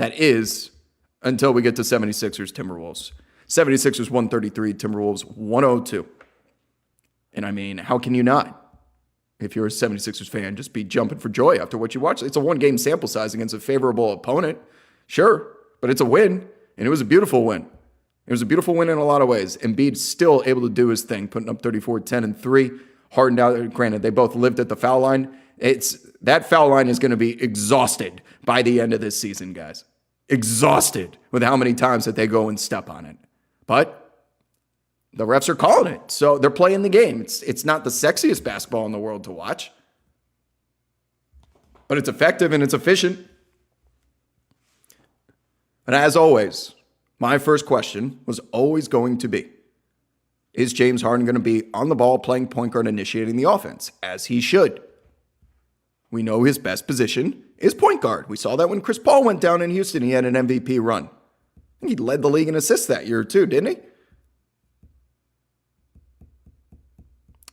That is until we get to 76ers Timberwolves. 76ers 133, Timberwolves 102. And I mean, how can you not? If you're a 76ers fan, just be jumping for joy after what you watched. It's a one-game sample size against a favorable opponent. Sure, but it's a win, and it was a beautiful win. It was a beautiful win in a lot of ways. Embiid still able to do his thing, putting up 34, 10, and 3. Harden out. Granted, they both lived at the foul line. That foul line is going to be exhausted by the end of this season, guys. Exhausted with how many times that they go and step on it. But the refs are calling it, so they're playing the game. It's not the sexiest basketball in the world to watch, but it's effective and it's efficient. And as always, my first question was always going to be, is James Harden going to be on the ball playing point guard initiating the offense, as he should? We know his best position is point guard. We saw that when Chris Paul went down in Houston, he had an MVP run. I think he led the league in assists that year too, didn't he?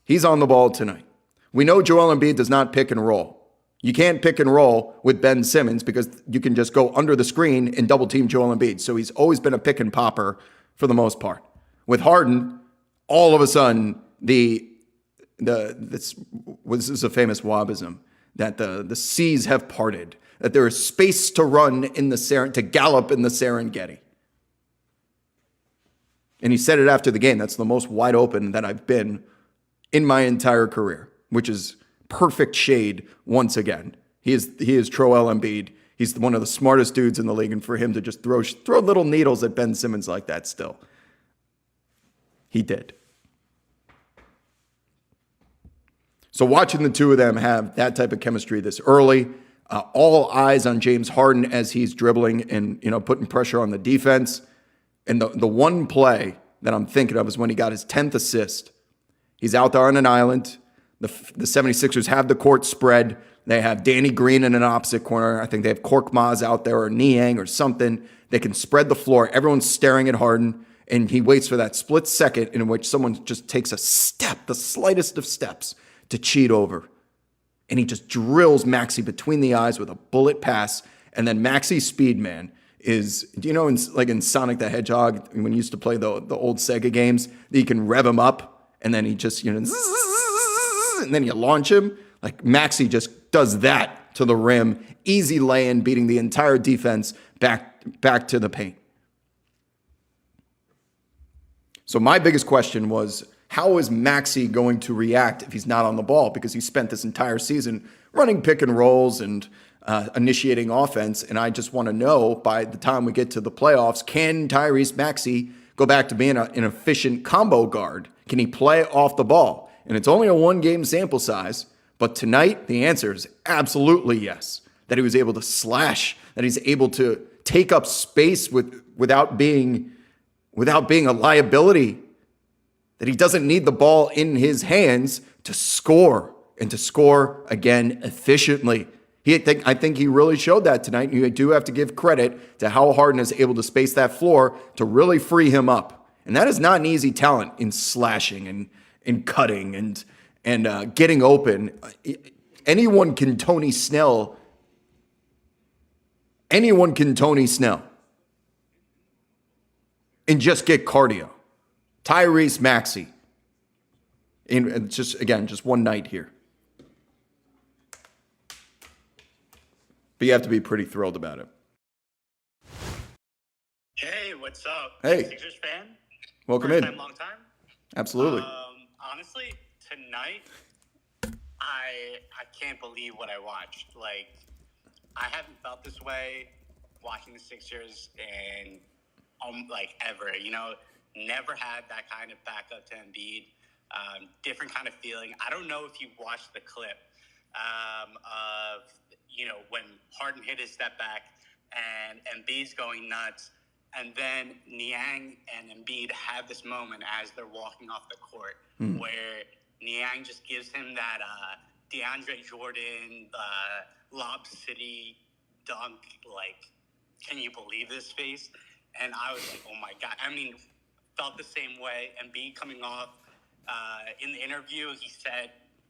He's on the ball tonight. We know Joel Embiid does not pick and roll. You can't pick and roll with Ben Simmons because you can just go under the screen and double team Joel Embiid. So he's always been a pick and popper for the most part. With Harden, all of a sudden, this is a famous Wobism, that the seas have parted, that there is space to run in to gallop in the Serengeti. And he said it after the game. That's the most wide open that I've been in my entire career, which is perfect shade once again. He is Joel Embiid. He's one of the smartest dudes in the league, and for him to just throw little needles at Ben Simmons like that still, he did. So watching the two of them have that type of chemistry this early, all eyes on James Harden as he's dribbling and putting pressure on the defense. And the one play that I'm thinking of is when he got his 10th assist. He's out there on an island. The 76ers have the court spread. They have Danny Green in an opposite corner. I think they have Korkmaz out there or Niang or something. They can spread the floor. Everyone's staring at Harden, and he waits for that split second in which someone just takes a step, the slightest of steps, to cheat over. And he just drills Maxey between the eyes with a bullet pass. And then Maxey's speed, man, is, in Sonic the Hedgehog, when he used to play the old Sega games, that you can rev him up, and then he just, and then you launch him. Like Maxey just does that to the rim. Easy lay-in, beating the entire defense back to the paint. So my biggest question was, how is Maxey going to react if he's not on the ball? Because he spent this entire season running pick and rolls and initiating offense. And I just want to know, by the time we get to the playoffs, can Tyrese Maxey go back to being an efficient combo guard? Can he play off the ball? And it's only a one-game sample size, but tonight the answer is absolutely yes. That he was able to slash, that he's able to take up space without being a liability, that he doesn't need the ball in his hands to score, and to score again efficiently. I think he really showed that tonight. You do have to give credit to how Harden is able to space that floor to really free him up. And that is not an easy talent in slashing and cutting and getting open. Anyone can Tony Snell. Anyone can Tony Snell and just get cardio. Tyrese Maxey. And just one night here. But you have to be pretty thrilled about it. Hey, what's up? Hey. Sixers fan? Welcome First in. time, long time? Absolutely. Honestly, tonight, I can't believe what I watched. Like, I haven't felt this way watching the Sixers in, ever. Never had that kind of backup to Embiid. Different kind of feeling. I don't know if you watched the clip of, when Harden hit his step back and Embiid's going nuts. And then Niang and Embiid have this moment as they're walking off the court where Niang just gives him that DeAndre Jordan Lob City dunk. Like, can you believe this face? And I was like, oh my God. I mean, felt the same way. Embiid coming off in the interview,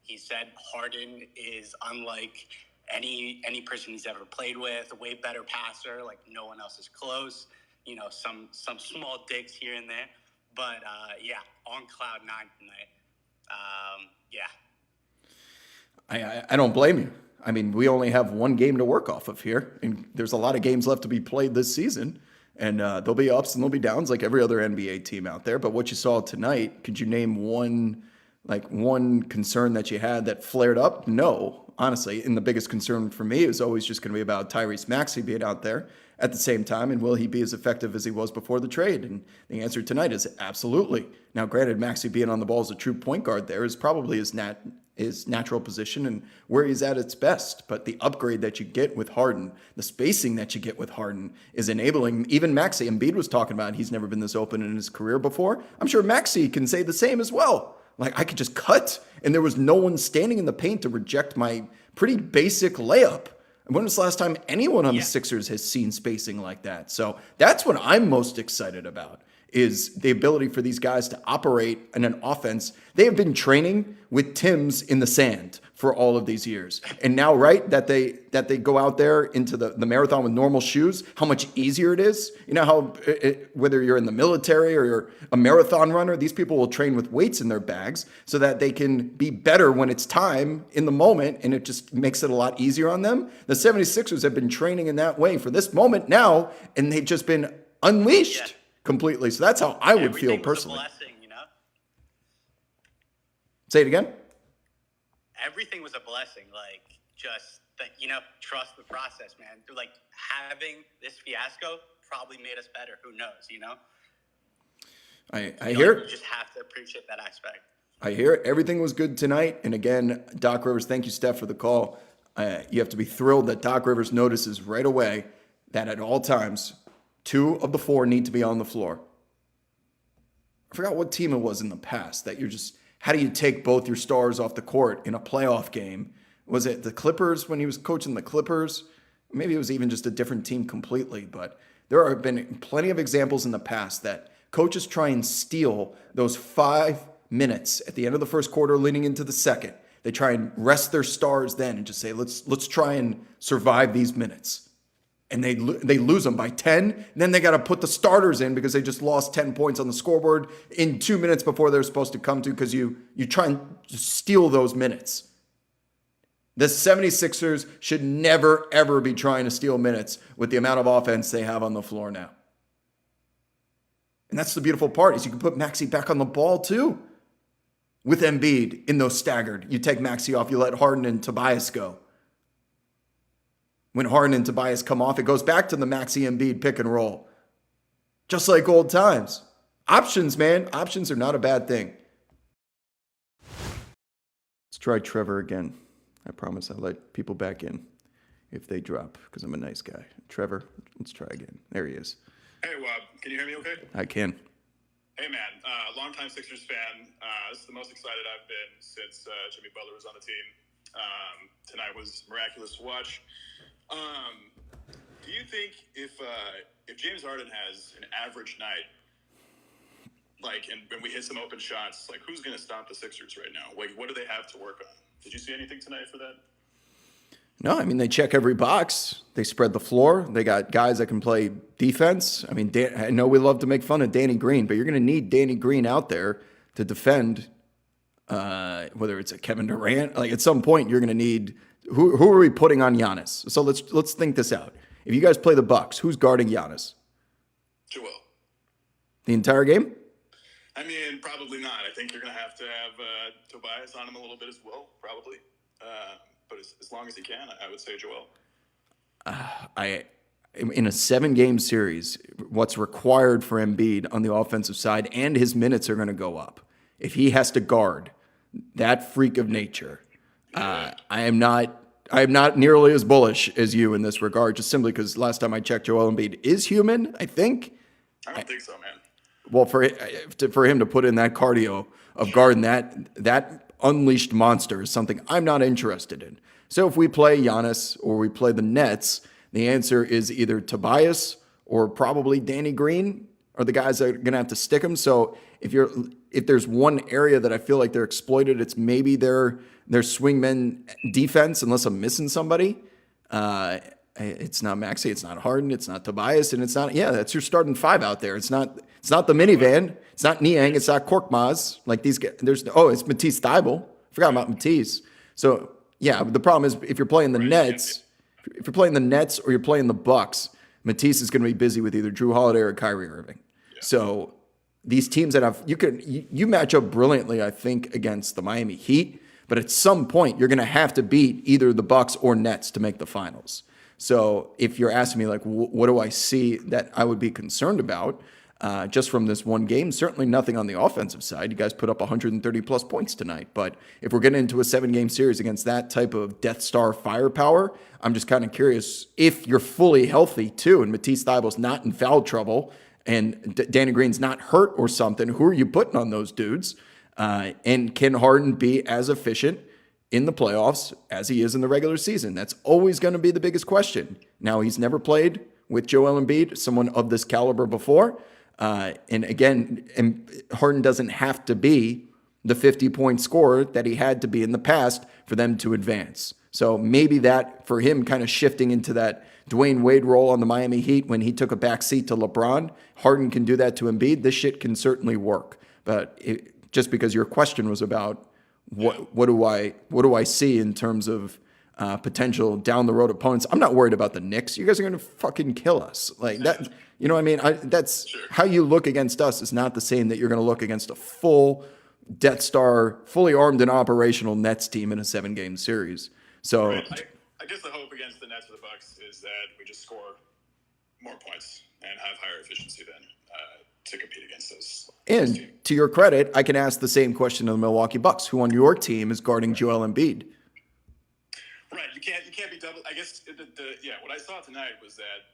he said Harden is unlike any person he's ever played with. A way better passer, like no one else is close. You know, some small digs here and there, but yeah, on cloud nine tonight. Yeah. I don't blame you. I mean, we only have one game to work off of here, and there's a lot of games left to be played this season. And there'll be ups and there'll be downs like every other NBA team out there. But what you saw tonight, could you name one concern that you had that flared up? No, honestly. And the biggest concern for me is always just going to be about Tyrese Maxey being out there at the same time. And will he be as effective as he was before the trade? And the answer tonight is absolutely. Now, granted, Maxey being on the ball as a true point guard there is probably his natural position and where he's at its best. But the upgrade that you get with Harden, the spacing that you get with Harden is enabling even Maxey. Embiid was talking about he's never been this open in his career before. I'm sure Maxey can say the same as well. Like, I could just cut and there was no one standing in the paint to reject my pretty basic layup. And when was the last time anyone on the Sixers has seen spacing like that? So that's what I'm most excited about, is the ability for these guys to operate in an offense. They have been training with Timbs in the sand for all of these years. And now, right, that they go out there into the marathon with normal shoes, how much easier it is. You know how whether you're in the military or you're a marathon runner, these people will train with weights in their bags so that they can be better when it's time in the moment, and it just makes it a lot easier on them. The 76ers have been training in that way for this moment now, and they've just been unleashed completely. So that's how I would feel personally. Blessing, you know? Say it again. Everything was a blessing. Like, just that, you know, trust the process, man. Like, having this fiasco probably made us better. Who knows, you know? I hear it. You just have to appreciate that aspect. I hear it. Everything was good tonight. And again, Doc Rivers, thank you, Steph, for the call. You have to be thrilled that Doc Rivers notices right away that at all times, 2 of the 4 need to be on the floor. I forgot what team it was in the past that you're just, how do you take both your stars off the court in a playoff game? Was it the Clippers when he was coaching the Clippers? Maybe it was even just a different team completely, but there have been plenty of examples in the past that coaches try and steal those 5 minutes at the end of the first quarter leading into the second. They try and rest their stars then and just say, let's try and survive these minutes. And they lose them by 10. And then they got to put the starters in because they just lost 10 points on the scoreboard in 2 minutes before they're supposed to come to, because you try and just steal those minutes. The 76ers should never, ever be trying to steal minutes with the amount of offense they have on the floor now. And that's the beautiful part, is you can put Maxey back on the ball too. With Embiid in those staggered. You take Maxey off, you let Harden and Tobias go. When Harden and Tobias come off, it goes back to the Maxey Embiid pick and roll. Just like old times. Options, man. Options are not a bad thing. Let's try Trevor again. I promise I'll let people back in if they drop, because I'm a nice guy. Trevor, let's try again. There he is. Hey, Wob. Can you hear me okay? I can. Hey, man. Longtime Sixers fan. This is the most excited I've been since Jimmy Butler was on the team. Tonight was miraculous to watch. Do you think if James Harden has an average night, like, and we hit some open shots, like, who's going to stop the Sixers right now? Like, what do they have to work on? Did you see anything tonight for that? No, I mean, they check every box. They spread the floor. They got guys that can play defense. I mean, I know we love to make fun of Danny Green, but you're going to need Danny Green out there to defend, whether it's a Kevin Durant. Like, at some point, you're going to need who are we putting on Giannis? So let's think this out. If you guys play the Bucks, who's guarding Giannis? Joel. The entire game? I mean, probably not. I think you're going to have Tobias on him a little bit as well, probably. But as long as he can, I would say Joel. In a 7-game series, what's required for Embiid on the offensive side, and his minutes are going to go up. If he has to guard that freak of nature, I am not nearly as bullish as you in this regard, just simply because last time I checked, Joel Embiid is human, I think. I don't think so, man. Well, for him to put in that cardio of guarding that unleashed monster is something I'm not interested in. So if we play Giannis or we play the Nets, the answer is either Tobias or probably Danny Green are the guys that are going to have to stick them. So if there's one area that I feel like they're exploited, it's maybe their swingman defense, unless I'm missing somebody. It's not Maxey, it's not Harden, it's not Tobias, and it's not, that's your starting five out there. It's not the minivan, it's not Niang, it's not Korkmaz. Like these guys, it's Matisse Thybulle. Forgot about Matisse. So the problem is if you're playing the Nets, or you're playing the Bucks, Matisse is going to be busy with either Drew Holiday or Kyrie Irving. Yeah. So these teams that you match up brilliantly, I think, against the Miami Heat, but at some point you're going to have to beat either the Bucks or Nets to make the finals. So if you're asking me, like, what do I see that I would be concerned about just from this one game? Certainly nothing on the offensive side. You guys put up 130-plus points tonight. But if we're getting into a 7-game series against that type of Death Star firepower, I'm just kind of curious if you're fully healthy, too, and Matisse Thybulle's not in foul trouble and Danny Green's not hurt or something. Who are you putting on those dudes? And can Harden be as efficient in the playoffs as he is in the regular season? That's always going to be the biggest question. Now, he's never played with Joel Embiid, someone of this caliber, before. And again, Harden doesn't have to be the 50-point scorer that he had to be in the past for them to advance. So maybe that, for him, kind of shifting into that Dwayne Wade role on the Miami Heat when he took a backseat to LeBron, Harden can do that to Embiid. This shit can certainly work. But just because your question was about what do I see in terms of potential down the road opponents, I'm not worried about the Knicks. You guys are going to fucking kill us. Like that, you know what I mean? That's how you look against us is not the same that you're going to look against a full Death Star, fully armed and operational Nets team in a 7-game series. So I guess the hope against the Nets or the Bucks is that we just score more points and have higher efficiency then to compete against those. And to your credit, I can ask the same question to the Milwaukee Bucks, who on your team is guarding Joel Embiid. Right, you can't be double. I guess what I saw tonight was that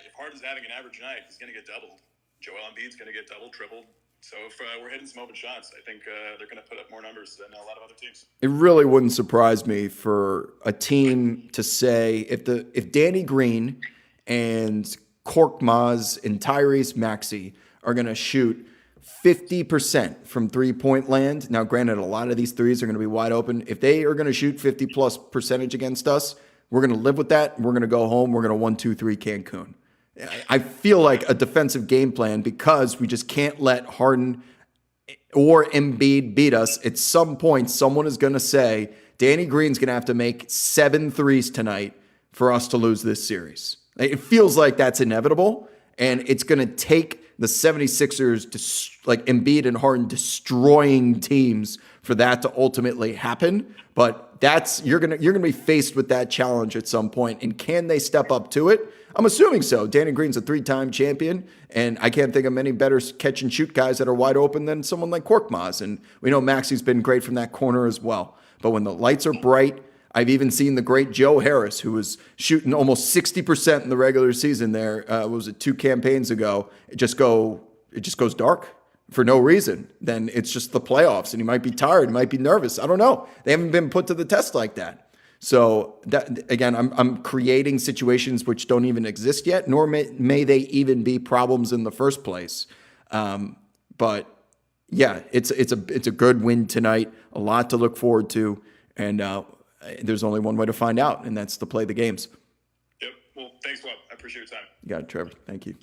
if Harden's having an average night, he's going to get doubled. Joel Embiid's going to get doubled, tripled. So if we're hitting some open shots, I think they're going to put up more numbers than a lot of other teams. It really wouldn't surprise me for a team to say if Danny Green and Korkmaz and Tyrese Maxey are going to shoot 50% from three-point land. Now, granted, a lot of these threes are going to be wide open. If they are going to shoot 50-plus percentage against us, we're going to live with that. We're going to go home. We're going to 1-2-3 Cancun. I feel like a defensive game plan because we just can't let Harden or Embiid beat us. At some point, someone is going to say, Danny Green's going to have to make 7 threes tonight for us to lose this series. It feels like that's inevitable, and it's going to take the 76ers, like Embiid and Harden, destroying teams for that to ultimately happen. But you're gonna be faced with that challenge at some point. And can they step up to it? I'm assuming so. Danny Green's a 3-time champion, and I can't think of many better catch and shoot guys that are wide open than someone like Korkmaz. And we know Maxey's been great from that corner as well. But when the lights are bright, I've even seen the great Joe Harris, who was shooting almost 60% in the regular season there. Was it 2 campaigns ago? It just goes dark for no reason. Then it's just the playoffs, and he might be tired, he might be nervous. I don't know. They haven't been put to the test like that. So that, again, I'm creating situations which don't even exist yet, nor may they even be problems in the first place. But yeah, it's a good win tonight. A lot to look forward to, and there's only one way to find out, and that's to play the games. Yep. Well, thanks, Rob. I appreciate your time. You got it, Trevor. Thank you.